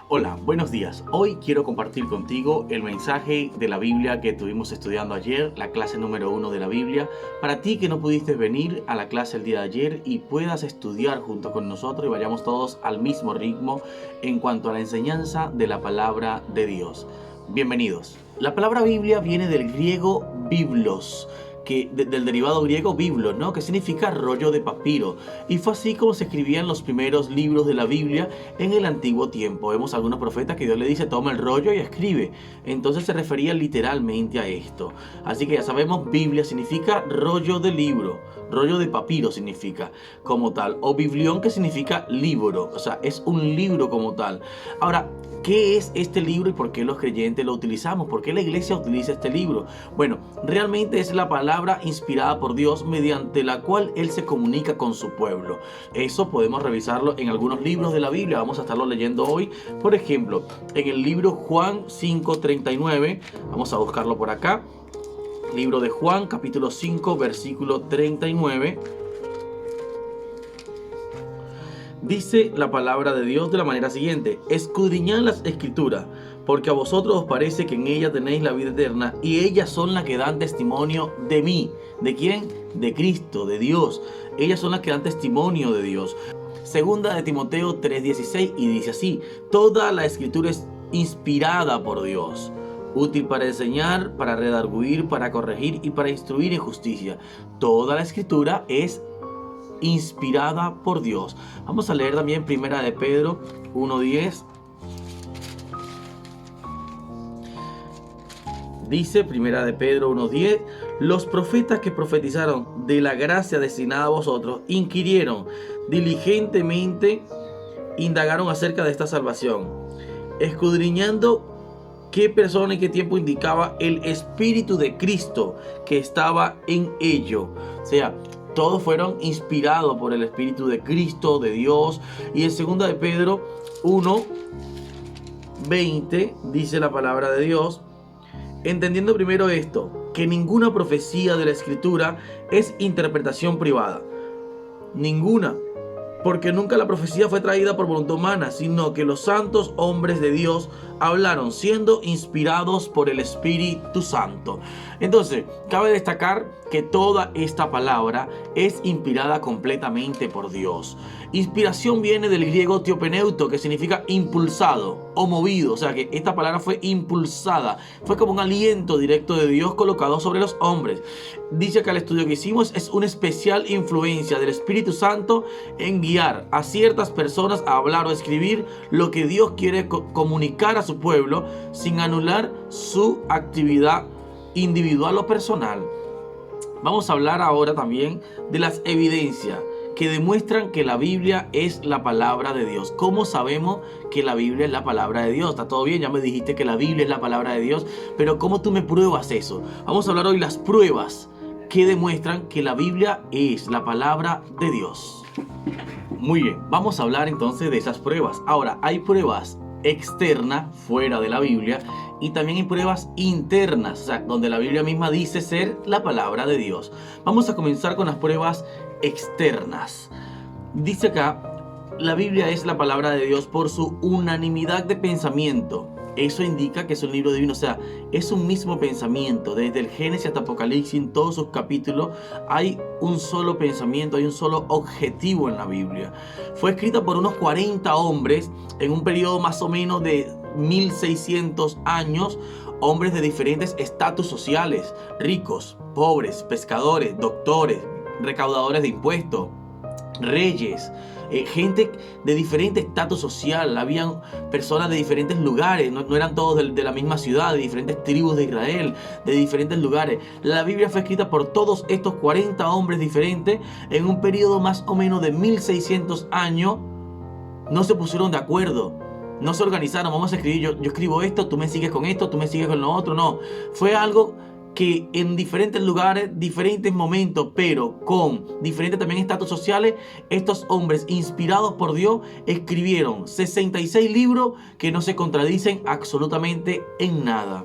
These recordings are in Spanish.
Hola, buenos días. Hoy quiero compartir contigo el mensaje de la Biblia que estuvimos estudiando ayer, la clase número 1 de la Biblia. Para ti que no pudiste venir a la clase el día de ayer y puedas estudiar junto con nosotros y vayamos todos al mismo ritmo en cuanto a la enseñanza de la palabra de Dios. Bienvenidos. La palabra Biblia viene del griego biblos, del derivado griego biblos, ¿no? Que significa rollo de papiro. Y fue así como se escribían los primeros libros de la Biblia en el antiguo tiempo. Vemos a algunos profetas que Dios le dice, toma el rollo y escribe. Entonces se refería literalmente a esto. Así que ya sabemos, Biblia significa rollo de libro. Rollo de papiro significa como tal. O biblión, que significa libro. O sea, es un libro como tal. Ahora, ¿qué es este libro y por qué los creyentes lo utilizamos? ¿Por qué la iglesia utiliza este libro? Bueno, realmente es la palabra inspirada por Dios mediante la cual Él se comunica con su pueblo. Eso podemos revisarlo en algunos libros de la Biblia. Vamos a estarlo leyendo hoy. Por ejemplo, en el libro Juan 5:39. Vamos a buscarlo por acá. Libro de Juan, capítulo 5, versículo 39. Dice la palabra de Dios de la manera siguiente: escudriñad las escrituras, porque a vosotros os parece que en ellas tenéis la vida eterna, y ellas son las que dan testimonio de mí. ¿De quién? De Cristo, de Dios. Ellas son las que dan testimonio de Dios. Segunda de Timoteo 3:16, y dice así: toda la escritura es inspirada por Dios, útil para enseñar, para redarguir, para corregir y para instruir en justicia. Toda la escritura es inspirada por Dios. Vamos a leer también Primera de Pedro 1:10. Dice Primera de Pedro 1:10: los profetas que profetizaron de la gracia destinada a vosotros inquirieron diligentemente, indagaron acerca de esta salvación, escudriñando qué persona y qué tiempo indicaba el Espíritu de Cristo que estaba en ello. O sea, todos fueron inspirados por el Espíritu de Cristo, de Dios. Y en 2 de Pedro 1:20 dice la palabra de Dios: entendiendo primero esto, que ninguna profecía de la Escritura es interpretación privada. Ninguna. Porque nunca la profecía fue traída por voluntad humana, sino que los santos hombres de Dios hablaron siendo inspirados por el Espíritu Santo. Entonces, cabe destacar que toda esta palabra es inspirada completamente por Dios. Inspiración viene del griego teopeneuto, que significa impulsado o movido. O sea que esta palabra fue impulsada. Fue como un aliento directo de Dios colocado sobre los hombres. Dice que el estudio que hicimos es una especial influencia del Espíritu Santo en guiar a ciertas personas a hablar o escribir lo que Dios quiere comunicar a su pueblo, sin anular su actividad individual o personal. Vamos a hablar ahora también de las evidencias que demuestran que la Biblia es la palabra de Dios. ¿Cómo sabemos que la Biblia es la palabra de Dios? Está todo bien, ya me dijiste que la Biblia es la palabra de Dios, pero ¿cómo tú me pruebas eso? Vamos a hablar hoy las pruebas que demuestran que la Biblia es la palabra de Dios. Muy bien, vamos a hablar entonces de esas pruebas. Ahora, hay pruebas externas, fuera de la Biblia, y también hay pruebas internas, o sea, donde la Biblia misma dice ser la palabra de Dios. Vamos a comenzar con las pruebas externas. Dice acá: la Biblia es la palabra de Dios por su unanimidad de pensamiento. Eso indica que es un libro divino, o sea, es un mismo pensamiento. Desde el Génesis hasta Apocalipsis, en todos sus capítulos, hay un solo pensamiento, hay un solo objetivo en la Biblia. Fue escrita por unos 40 hombres en un periodo más o menos de 1600 años, hombres de diferentes estatus sociales, ricos, pobres, pescadores, doctores, recaudadores de impuestos, reyes, gente de diferente estatus social. Habían personas de diferentes lugares, no eran todos de la misma ciudad, de diferentes tribus de Israel, de diferentes lugares. La Biblia fue escrita por todos estos 40 hombres diferentes en un periodo más o menos de 1600 años. No se pusieron de acuerdo, no se organizaron: vamos a escribir, yo escribo esto, tú me sigues con esto, tú me sigues con lo otro. No, fue algo que en diferentes lugares, diferentes momentos, pero con diferentes también estatus sociales, estos hombres inspirados por Dios escribieron 66 libros que no se contradicen absolutamente en nada.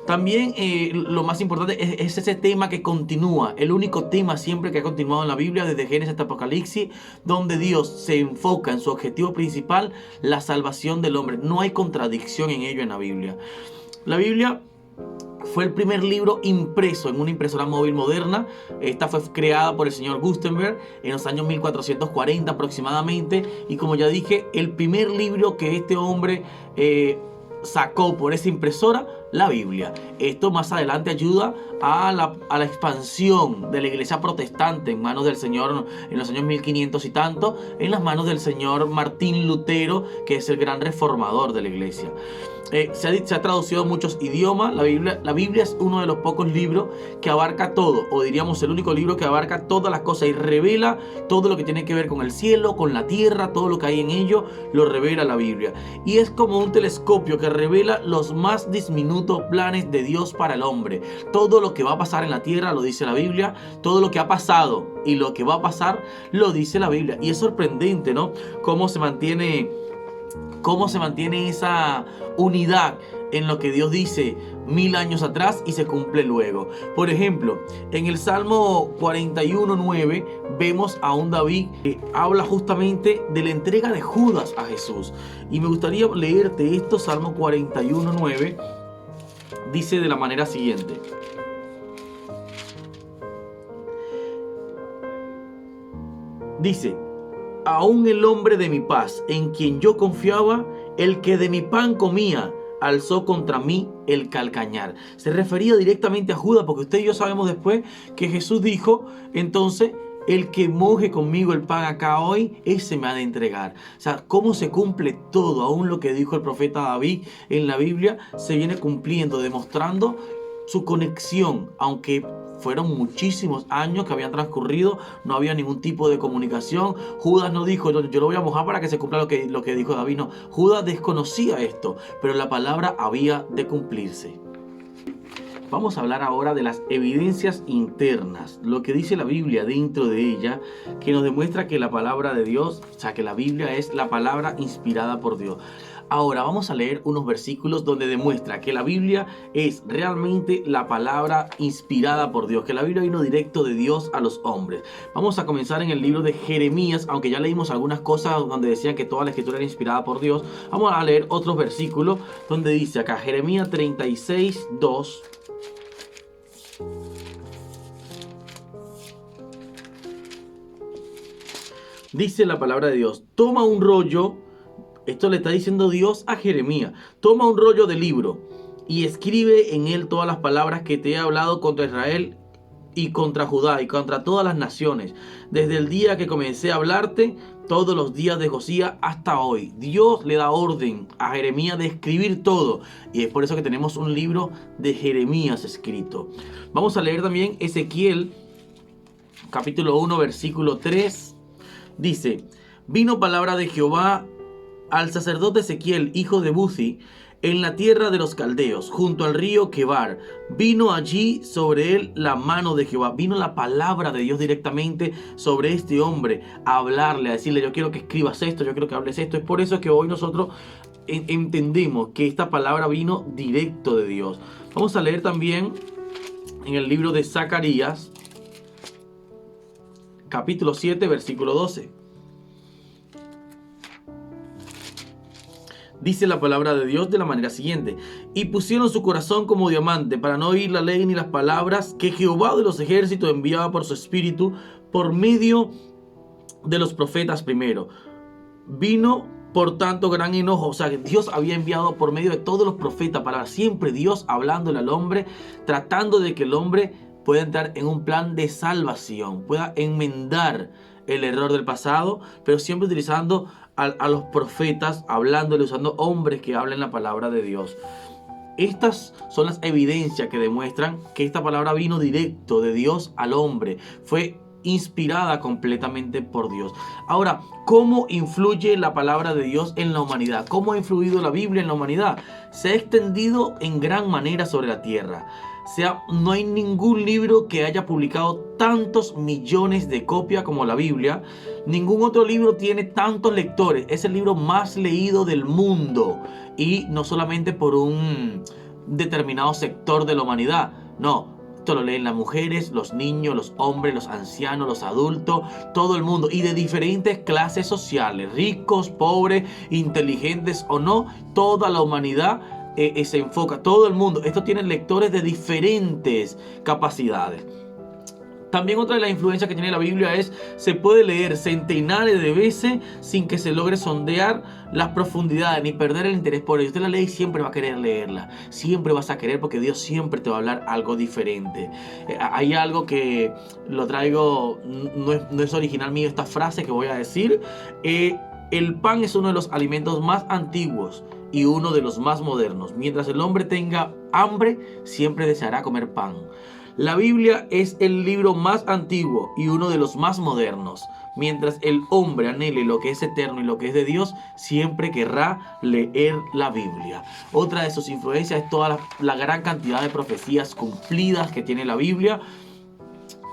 También lo más importante es ese tema que continúa, el único tema siempre que ha continuado en la Biblia desde Génesis hasta Apocalipsis, donde Dios se enfoca en su objetivo principal, la salvación del hombre. No hay contradicción en ello en la Biblia. La Biblia fue el primer libro impreso en una impresora móvil moderna. Esta fue creada por el señor Gutenberg en los años 1440 aproximadamente. Y como ya dije, el primer libro que este hombre sacó por esa impresora, la Biblia. Esto más adelante ayuda a la expansión de la iglesia protestante en manos del señor, en los años 1500 y tanto, en las manos del señor Martín Lutero, que es el gran reformador de la iglesia. Se ha traducido a muchos idiomas. La Biblia es uno de los pocos libros que abarca todo, o diríamos el único libro que abarca todas las cosas y revela todo lo que tiene que ver con el cielo, con la tierra, todo lo que hay en ello, lo revela la Biblia. Y es como un telescopio que revela los más diminutos planes de Dios para el hombre. Todo lo que va a pasar en la tierra lo dice la Biblia, todo lo que ha pasado y lo que va a pasar lo dice la Biblia. Y es sorprendente, ¿no? Cómo se mantiene esa unidad en lo que Dios dice 1000 años atrás y se cumple luego. Por ejemplo, en el Salmo 41:9 vemos a un David que habla justamente de la entrega de Judas a Jesús. Y me gustaría leerte esto. Salmo 41:9 dice de la manera siguiente: dice: aún el hombre de mi paz, en quien yo confiaba, el que de mi pan comía, alzó contra mí el calcañar. Se refería directamente a Judas, porque usted y yo sabemos después que Jesús dijo, entonces, el que moje conmigo el pan acá hoy, ese me ha de entregar. O sea, cómo se cumple todo, aún lo que dijo el profeta David en la Biblia, se viene cumpliendo, demostrando su conexión, aunque fueron muchísimos años que habían transcurrido, no había ningún tipo de comunicación. Judas no dijo, yo lo voy a mojar para que se cumpla lo que dijo David. No, Judas desconocía esto, pero la palabra había de cumplirse. Vamos a hablar ahora de las evidencias internas, lo que dice la Biblia dentro de ella, que nos demuestra que la palabra de Dios, o sea, que la Biblia es la palabra inspirada por Dios. Ahora vamos a leer unos versículos donde demuestra que la Biblia es realmente la palabra inspirada por Dios, que la Biblia vino directo de Dios a los hombres. Vamos a comenzar en el libro de Jeremías, aunque ya leímos algunas cosas donde decían que toda la escritura era inspirada por Dios. Vamos a leer otros versículos donde dice acá, Jeremías 36:2. Dice la palabra de Dios: toma un rollo. Esto le está diciendo Dios a Jeremías: toma un rollo de libro y escribe en él todas las palabras que te he hablado contra Israel y contra Judá y contra todas las naciones, desde el día que comencé a hablarte, todos los días de Josías hasta hoy. Dios le da orden a Jeremías de escribir todo, y es por eso que tenemos un libro de Jeremías escrito. Vamos a leer también Ezequiel capítulo 1 versículo 3. Dice: vino palabra de Jehová al sacerdote Ezequiel, hijo de Buzi, en la tierra de los caldeos, junto al río Quebar. Vino allí sobre él la mano de Jehová. Vino la palabra de Dios directamente sobre este hombre, a hablarle, a decirle: yo quiero que escribas esto, yo quiero que hables esto. Es por eso que hoy nosotros entendemos que esta palabra vino directo de Dios. Vamos a leer también en el libro de Zacarías, capítulo 7, versículo 12. Dice la palabra de Dios de la manera siguiente: y pusieron su corazón como diamante para no oír la ley ni las palabras que Jehová de los ejércitos enviaba por su espíritu por medio de los profetas primero. Vino por tanto gran enojo. O sea, que Dios había enviado por medio de todos los profetas, para siempre Dios hablándole al hombre, tratando de que el hombre pueda entrar en un plan de salvación, pueda enmendar el error del pasado, pero siempre utilizando a los profetas, hablándole, usando hombres que hablen la palabra de Dios. Estas son las evidencias que demuestran que esta palabra vino directo de Dios al hombre. Fue inspirada completamente por Dios. Ahora, ¿cómo influye la palabra de Dios en la humanidad? ¿Cómo ha influido la Biblia en la humanidad? Se ha extendido en gran manera sobre la tierra. No hay ningún libro que haya publicado tantos millones de copias como la Biblia. Ningún otro libro tiene tantos lectores. Es el libro más leído del mundo. Y no solamente por un determinado sector de la humanidad. No, esto lo leen las mujeres, los niños, los hombres, los ancianos, los adultos, todo el mundo, y de diferentes clases sociales, ricos, pobres, inteligentes o no, toda la humanidad se enfoca, todo el mundo. Esto tiene lectores de diferentes capacidades. También otra de las influencias que tiene la Biblia es, se puede leer centenares de veces sin que se logre sondear las profundidades ni perder el interés por ella. Usted la lee y siempre va a querer leerla, siempre vas a querer, porque Dios siempre te va a hablar algo diferente. Hay algo que lo traigo, no es original mío esta frase que voy a decir. El pan es uno de los alimentos más antiguos y uno de los más modernos. Mientras el hombre tenga hambre, siempre deseará comer pan. La Biblia es el libro más antiguo y uno de los más modernos. Mientras el hombre anhele lo que es eterno y lo que es de Dios, siempre querrá leer la Biblia. Otra de sus influencias es toda la gran cantidad de profecías cumplidas que tiene la Biblia.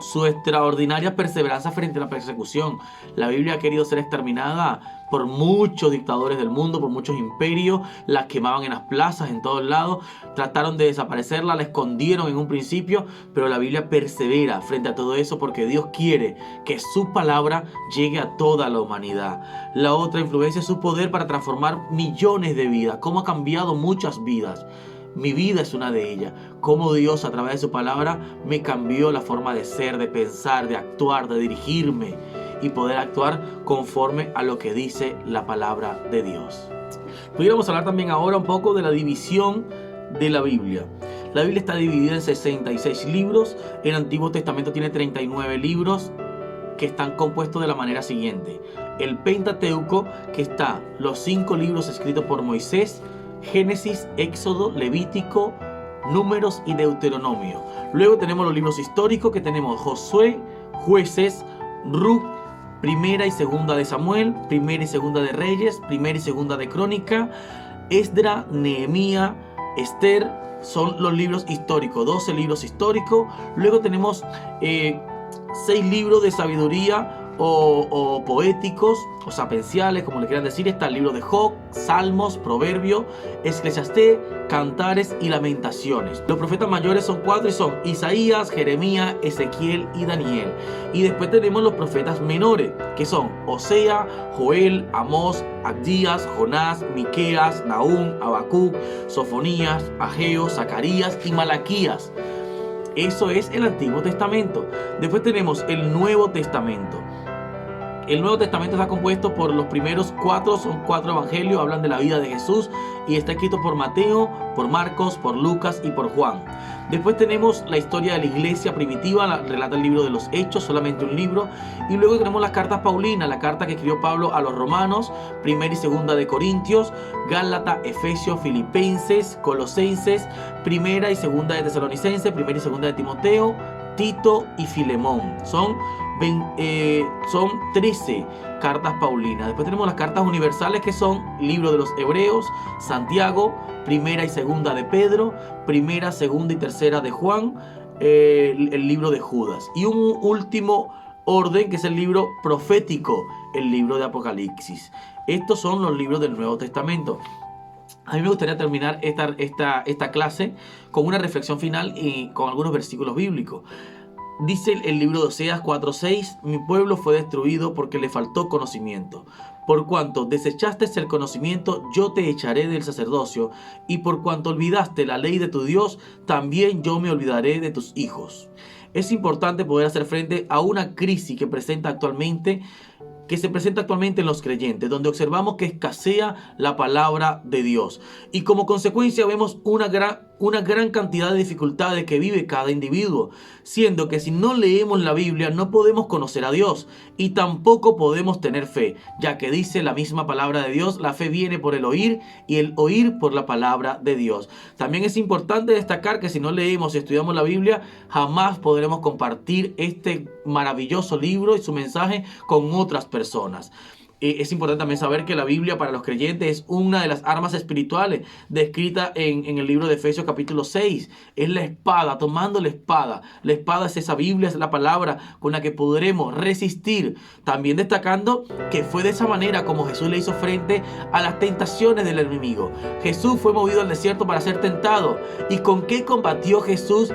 Su extraordinaria perseverancia frente a la persecución. La Biblia ha querido ser exterminada por muchos dictadores del mundo, por muchos imperios. La quemaban en las plazas, en todos lados. Trataron de desaparecerla, la escondieron en un principio, pero la Biblia persevera frente a todo eso porque Dios quiere que su palabra llegue a toda la humanidad. La otra influencia es su poder para transformar millones de vidas. Cómo ha cambiado muchas vidas. Mi vida es una de ellas. Cómo Dios a través de su palabra me cambió la forma de ser, de pensar, de actuar, de dirigirme y poder actuar conforme a lo que dice la palabra de Dios. Pudiéramos hablar también ahora un poco de la división de la Biblia. La Biblia está dividida en 66 libros. El Antiguo Testamento tiene 39 libros que están compuestos de la manera siguiente. El Pentateuco, que está los 5 libros escritos por Moisés: Génesis, Éxodo, Levítico, Números y Deuteronomio. Luego tenemos los libros históricos, que tenemos Josué, Jueces, Ruth, Primera y Segunda de Samuel, Primera y Segunda de Reyes, Primera y Segunda de Crónica, Esdra, Nehemías, Esther. Son los libros históricos, 12 libros históricos. Luego tenemos 6 libros de sabiduría o poéticos o sapenciales, como le quieran decir. Está el libro de Job, Salmos, Proverbios, Eclesiastés, Cantares y Lamentaciones. Los profetas mayores son 4 y son Isaías, Jeremías, Ezequiel y Daniel. Y después tenemos los profetas menores, que son Osea, Joel, Amós, Abdías, Jonás, Miqueas, Nahum, Habacuc, Sofonías, Ageo, Zacarías y Malaquías. Eso es el Antiguo Testamento. Después tenemos el Nuevo Testamento. El Nuevo Testamento está compuesto por los primeros 4, son 4 evangelios, hablan de la vida de Jesús y está escrito por Mateo, por Marcos, por Lucas y por Juan. Después tenemos la historia de la iglesia primitiva, relata el libro de los Hechos, solamente un libro. Y luego tenemos las cartas paulinas, la carta que escribió Pablo a los romanos, Primera y Segunda de Corintios, Gálatas, Efesios, Filipenses, Colosenses, Primera y Segunda de Tesalonicenses, Primera y Segunda de Timoteo, Tito y Filemón. Son 13 cartas paulinas. Después tenemos las cartas universales, que son libro de los Hebreos, Santiago, Primera y Segunda de Pedro, Primera, Segunda y Tercera de Juan, el libro de Judas. Y un último orden, que es el libro profético, el libro de Apocalipsis. Estos son los libros del Nuevo Testamento. A mí me gustaría terminar esta clase con una reflexión final y con algunos versículos bíblicos. Dice el libro de Oseas 4:6: mi pueblo fue destruido porque le faltó conocimiento. Por cuanto desechaste el conocimiento, yo te echaré del sacerdocio, y por cuanto olvidaste la ley de tu Dios, también yo me olvidaré de tus hijos. Es importante poder hacer frente a una crisis que se presenta actualmente en los creyentes, donde observamos que escasea la palabra de Dios. Y como consecuencia vemos una gran cantidad de dificultades que vive cada individuo, siendo que si no leemos la Biblia no podemos conocer a Dios y tampoco podemos tener fe, ya que dice la misma palabra de Dios: la fe viene por el oír y el oír por la palabra de Dios. También es importante destacar que si no leemos y estudiamos la Biblia, jamás podremos compartir este maravilloso libro y su mensaje con otras personas. Es importante también saber que la Biblia para los creyentes es una de las armas espirituales descrita en el libro de Efesios capítulo 6. Es la espada, tomando la espada. La espada es esa Biblia, es la palabra con la que podremos resistir. También destacando que fue de esa manera como Jesús le hizo frente a las tentaciones del enemigo. Jesús fue movido al desierto para ser tentado. ¿Y con qué combatió Jesús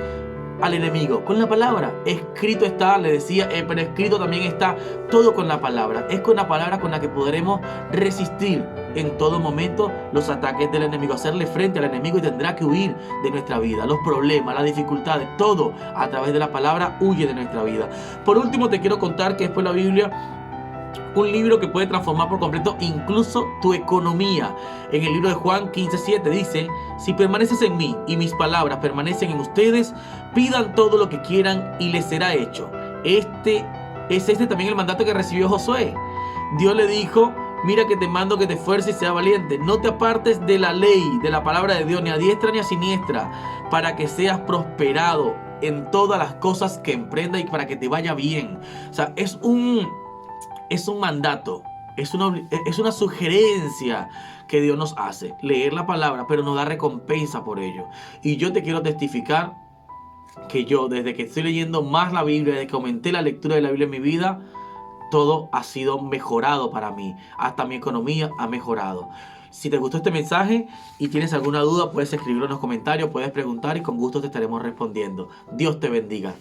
al enemigo? Con la palabra. Escrito está, le decía, pero escrito también está todo con la palabra. Es con la palabra con la que podremos resistir en todo momento los ataques del enemigo, hacerle frente al enemigo, y tendrá que huir de nuestra vida. Los problemas, las dificultades, todo a través de la palabra huye de nuestra vida. Por último, te quiero contar que después la Biblia, un libro que puede transformar por completo incluso tu economía. En el libro de Juan 15:7 dice: si permaneces en mí y mis palabras permanecen en ustedes, pidan todo lo que quieran y les será hecho. Este también el mandato que recibió Josué. Dios le dijo: mira que te mando que te esfuerces y seas valiente. No te apartes de la ley, de la palabra de Dios, ni a diestra ni a siniestra, para que seas prosperado en todas las cosas que emprendas y para que te vaya bien. O sea, es un mandato, es una sugerencia que Dios nos hace, leer la palabra, pero nos da recompensa por ello. Y yo te quiero testificar que yo, desde que estoy leyendo más la Biblia, desde que aumenté la lectura de la Biblia en mi vida, todo ha sido mejorado para mí. Hasta mi economía ha mejorado. Si te gustó este mensaje y tienes alguna duda, puedes escribirlo en los comentarios, puedes preguntar y con gusto te estaremos respondiendo. Dios te bendiga.